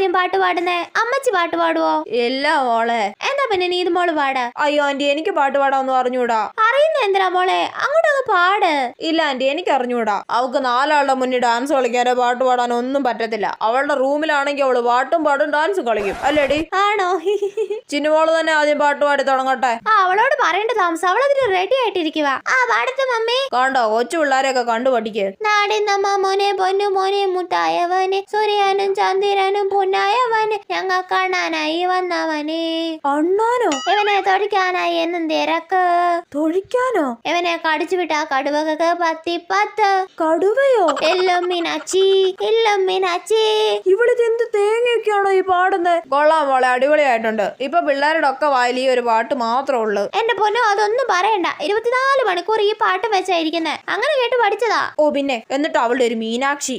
ആദ്യം പാട്ട് പാടുന്നേ? അമ്മച്ചി പാട്ട് പാടുവോ? ഇല്ല മോളെ. എന്താ പിന്നെ നീ ഇത് മോള് പാട്. അയ്യോ ആന്റി, എനിക്ക് പാട്ട് പാടാന്ന് അറിഞ്ഞൂടാ. അറിയുന്ന എന്തിനാ മോളെ? അങ്ങോട്ടൊന്ന് പാട്. ഇല്ല ആന്റി, എനിക്ക് അറിഞ്ഞൂടാ. അവൾക്ക് 4 ആളുടെ മുന്നിൽ ഡാൻസ് കളിക്കാനോ പാട്ട് പാടാനോ ഒന്നും പറ്റത്തില്ല. അവളുടെ റൂമിലാണെങ്കിൽ അവള് പാട്ടും പാടും ഡാൻസ് കളിക്കും. അല്ലേടി? ആണോ? ചിന്നുമോള് തന്നെ ആദ്യം പാട്ട് പാടി തുടങ്ങട്ടെ. അവളോട് പറയേണ്ട താമസം. അവളതിന് റെഡി ആയിട്ടിരിക്കുക. പാടത്തെ മമ്മി. കണ്ടോ, കൊച്ചു പിള്ളേരെയൊക്കെ കണ്ടു പഠിക്ക്. നാടിന്നമ്മ മോനെ പൊന്നു മോനെ മുട്ടായവനെ, സൂര്യാനും ചന്ദ്രനും പൊന്നായവന്, ഞങ്ങൾ കാണാനായി വന്നവനെ. അണ്ണാനോ? ഇവനെ തൊഴിക്കാനായി എന്നും തിരക്ക്. തൊഴിക്കാനോ? ഇവനെ കടിച്ചു വിട്ട കടുവകൾക്ക് 10 കടുവയോ? എല്ലും മീനാച്ചി, എല്ലും മീനാച്ചി. ഇവിടുത്തെ എന്ത് തേങ്ങയൊക്കെയാണോ ഈ പാടുന്നത്? കൊള്ളാം മോളെ, അടിപൊളിയായിട്ടുണ്ട്. ഇപ്പൊ പിള്ളേരുടെ ഒക്കെ വായിൽ ഈ ഒരു പാട്ട് മാത്രമേ ഉള്ളൂ. എന്റെ പൊന്നോ, അതൊന്നും പറയണ്ട. 24 മണിക്കൂർ ഈ പാട്ട് വെച്ചായിരിക്കുന്നത്. അങ്ങനെ കേട്ട് പഠിച്ചതാ. ഓ പിന്നെ, എന്നിട്ട് അവളുടെ ഒരു മീനാക്ഷി.